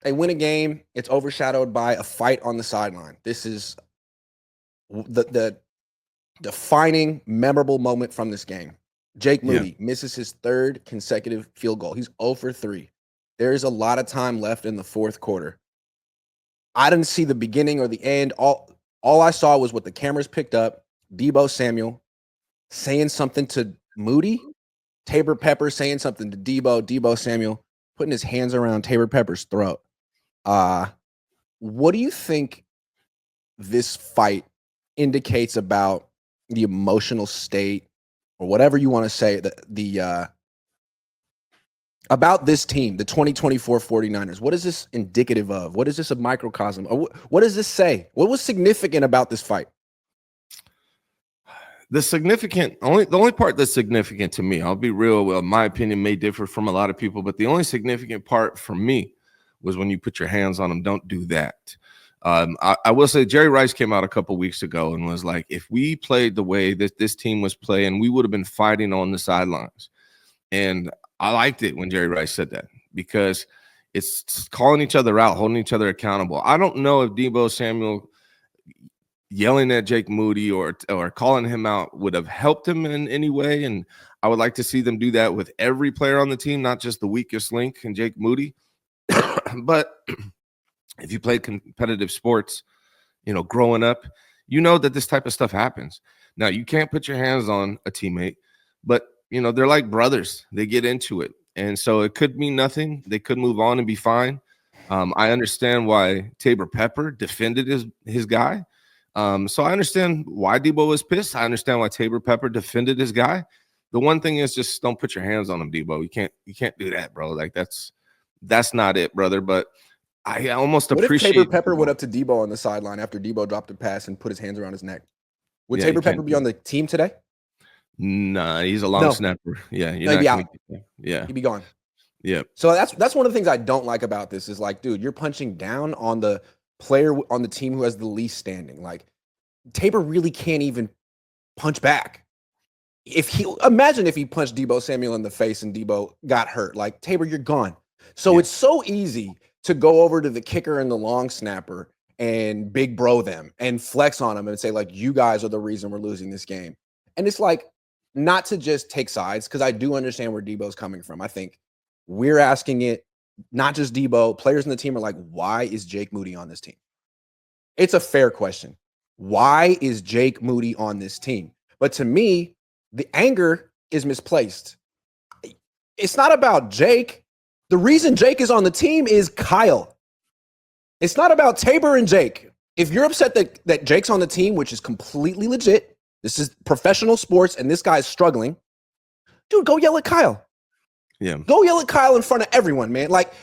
They win a game. It's overshadowed by a fight on the sideline. This is the defining, memorable moment from this game. Jake Moody misses his third consecutive field goal. He's 0 for 3. There is a lot of time left in the fourth quarter. I didn't see the beginning or the end. All I saw was what the cameras picked up. Deebo Samuel saying something to Moody. Tabor Pepper saying something to Deebo Samuel putting his hands around Tabor Pepper's throat. What do you think this fight indicates about the emotional state or whatever you want to say about this team, the 2024 49ers? What is this indicative of? What is this a microcosm? Or what does this say? What was significant about this fight? The only part that's significant to me, I'll be real, well, my opinion may differ from a lot of people, but the only significant part for me was when you put your hands on them. Don't do that. I will say Jerry Rice came out a couple weeks ago and was like, if we played the way that this team was playing, we would have been fighting on the sidelines. And I liked it when Jerry Rice said that because it's calling each other out, holding each other accountable. I don't know if Deebo Samuel yelling at Jake Moody or calling him out would have helped him in any way. And I would like to see them do that with every player on the team, not just the weakest link in Jake Moody. But if you played competitive sports, growing up, you know that this type of stuff happens. Now, you can't put your hands on a teammate, but, they're like brothers. They get into it. And so it could mean nothing. They could move on and be fine. I understand why Tabor Pepper defended his guy. So I understand why Deebo was pissed. I understand why Tabor Pepper defended his guy. The one thing is just don't put your hands on him, Deebo. You can't do that, bro. Like that's not it, brother. But I almost appreciate. What if Tabor Pepper went up to Deebo on the sideline after Deebo dropped a pass and put his hands around his neck? Would Tabor Pepper be on the team today? Nah, he's a long snapper. Yeah, he'd be out. Yeah, he'd be gone. Yeah. So that's one of the things I don't like about this is like, dude, you're punching down on the player on the team who has the least standing. Like Tabor really can't even punch back. Imagine if he punched Deebo Samuel in the face and Deebo got hurt. Like Tabor, you're gone. So it's so easy to go over to the kicker and the long snapper and big bro them and flex on them and say like, you guys are the reason we're losing this game. And it's like, not to just take sides, because I do understand where Deebo's coming from. I think we're asking it, not just Deebo, players in the team are like, why is Jake Moody on this team? It's a fair question. Why is Jake Moody on this team? But to me, the anger is misplaced. It's not about Jake. The reason Jake is on the team is Kyle. It's not about Tabor and Jake. If you're upset that Jake's on the team, which is completely legit, this is professional sports, and this guy's struggling. Dude, go yell at Kyle. Yeah. Go yell at Kyle in front of everyone, man. Like,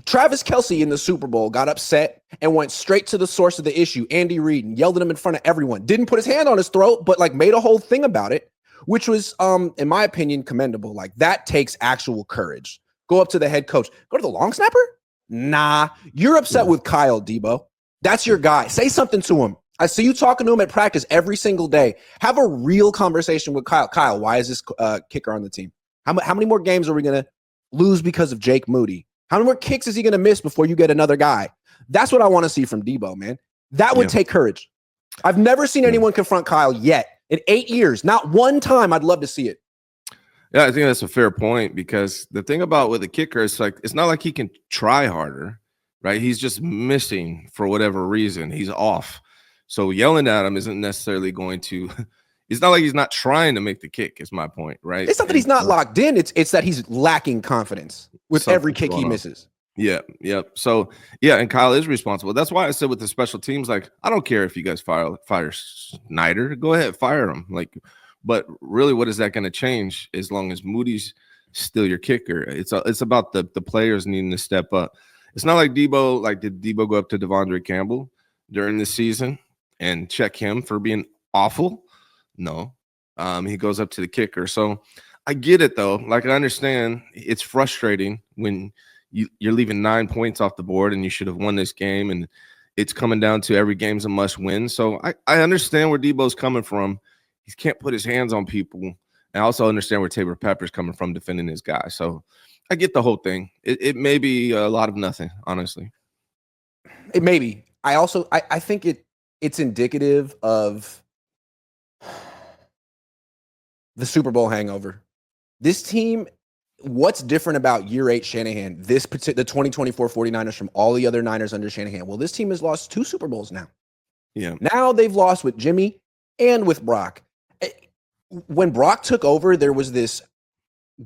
Travis Kelce in the Super Bowl got upset and went straight to the source of the issue, Andy Reid, and yelled at him in front of everyone. Didn't put his hand on his throat, but, like, made a whole thing about it, which was, in my opinion, commendable. Like, that takes actual courage. Go up to the head coach. Go to the long snapper? Nah. You're upset with Kyle, Deebo. That's your guy. Say something to him. I see you talking to him at practice every single day. Have a real conversation with Kyle. Kyle, why is this kicker on the team? How many more games are we going to lose because of Jake Moody? How many more kicks is he going to miss before you get another guy? That's what I want to see from Deebo, man. That would take courage. I've never seen anyone confront Kyle yet. In 8 years, not one time. I'd love to see it. Yeah, I think that's a fair point because the thing about with a kicker is like it's not like he can try harder, right? He's just missing for whatever reason. He's off. So yelling at him isn't necessarily going to – it's not like he's not trying to make the kick is my point, right? It's not that he's not locked in. It's that he's lacking confidence with every kick he misses. Yeah. So, yeah, and Kyle is responsible. That's why I said with the special teams, like, I don't care if you guys fire Snyder. Go ahead, fire him. Like, but really what is that going to change as long as Moody's still your kicker? It's about the players needing to step up. It's not like Deebo – like, did Deebo go up to Devondre Campbell during the season and check him for being awful? No. He goes up to the kicker. So I get it, though. Like, I understand it's frustrating when you're leaving 9 points off the board and you should have won this game, and it's coming down to every game's a must-win. So I understand where Deebo's coming from. He can't put his hands on people. And I also understand where Tabor Pepper's coming from defending his guy. So I get the whole thing. It may be a lot of nothing, honestly. It may be. I think it's indicative of the Super Bowl hangover. This team, what's different about year 8 Shanahan, the 2024 49ers from all the other Niners under Shanahan? Well, this team has lost 2 Super Bowls now. Yeah. Now they've lost with Jimmy and with Brock. When Brock took over, there was this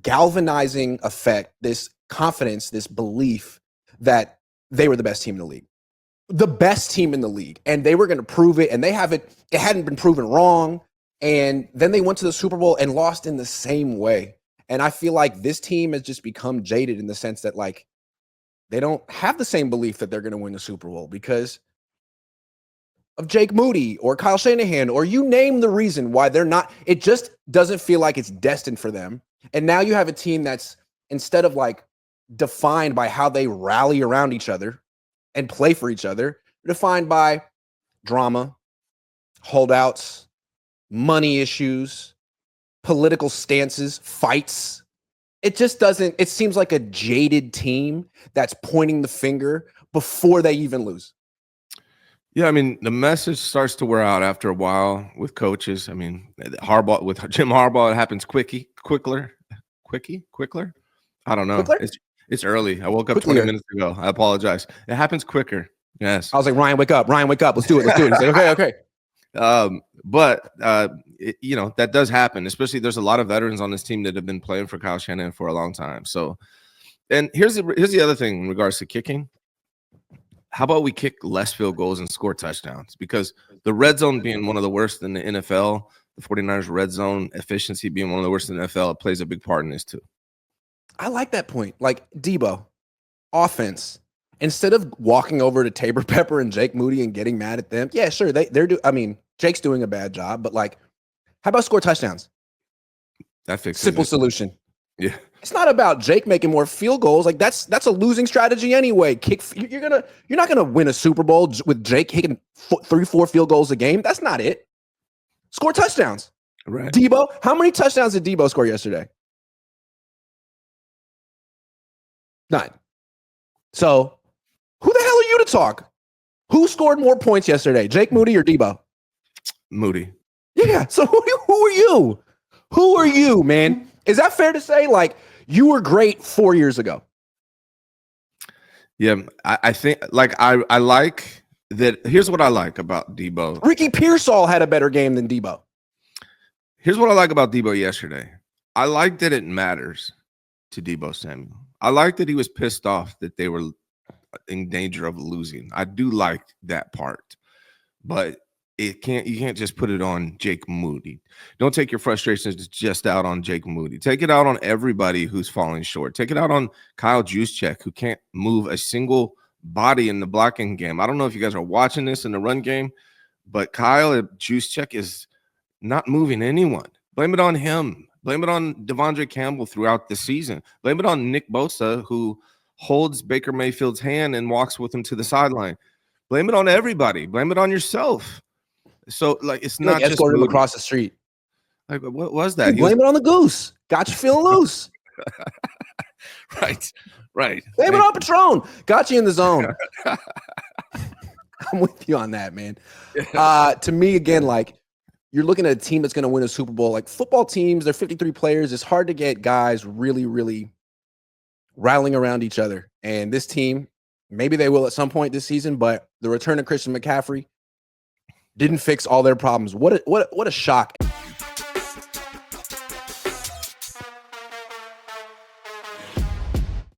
galvanizing effect, this confidence, this belief that they were the best team in the league. The best team in the league. And they were going to prove it. And it hadn't been proven wrong. And then they went to the Super Bowl and lost in the same way. And I feel like this team has just become jaded in the sense that, like, they don't have the same belief that they're going to win the Super Bowl because of Jake Moody or Kyle Shanahan, or you name the reason why they're not. It just doesn't feel like it's destined for them. And now you have a team that's, instead of like defined by how they rally around each other and play for each other, defined by drama, holdouts, money issues, political stances, fights. It just doesn't, it seems like a jaded team that's pointing the finger before they even lose. Yeah, I mean, the message starts to wear out after a while with coaches. I mean, Harbaugh, with Jim Harbaugh, it happens quicker. I don't know. Quickler? It's early. I woke up Quickly. 20 minutes ago. I apologize. It happens quicker. Yes. I was like, Ryan, wake up. Ryan, wake up. Let's do it. Let's do it. He's like, okay. But you know, that does happen. Especially there's a lot of veterans on this team that have been playing for Kyle Shanahan for a long time. So, and here's the other thing in regards to kicking. How about we kick less field goals and score touchdowns? Because the red zone being one of the worst in the NFL, the 49ers red zone efficiency being one of the worst in the NFL, it plays a big part in this too. I like that point. Like Deebo, offense. Instead of walking over to Tabor Pepper and Jake Moody and getting mad at them, yeah, sure, I mean, Jake's doing a bad job, but like, how about score touchdowns? That fixes Simple it. solution. Yeah. It's not about Jake making more field goals. Like that's a losing strategy anyway. You're not gonna win a Super Bowl with Jake kicking 3-4 field goals a game. That's not it. Score touchdowns. Right. Deebo, how many touchdowns did Deebo score yesterday? None. So who the hell are you to talk? Who scored more points yesterday? Jake Moody or Deebo? Moody. Yeah. So who are you? Who are you, man? Is that fair to say? Like, you were great 4 years ago. Yeah, I think like I like that. Here's what I like about Deebo. Ricky Pearsall had a better game than Deebo. Here's what I like about Deebo yesterday. I like that it matters to Deebo Samuel. I like that he was pissed off that they were in danger of losing. I do like that part, but you can't just put it on Jake Moody. Don't take your frustrations just out on Jake Moody. Take it out on everybody who's falling short. Take it out on Kyle Juszczyk, who can't move a single body in the blocking game. I don't know if you guys are watching this in the run game, but Kyle Juszczyk is not moving anyone. Blame it on him. Blame it on Devondre Campbell throughout the season. Blame it on Nick Bosa, who holds Baker Mayfield's hand and walks with him to the sideline. Blame it on everybody. Blame it on yourself. So, like, it's not just escorted him across the street. Like, what was that? Blame it on the goose. Got you feeling loose. Right. Blame it on Patron. Got you in the zone. I'm with you on that, man. To me, again, like, you're looking at a team that's going to win a Super Bowl. Like, football teams, they're 53 players. It's hard to get guys really, really rattling around each other. And this team, maybe they will at some point this season, but the return of Christian McCaffrey didn't fix all their problems. What a shock.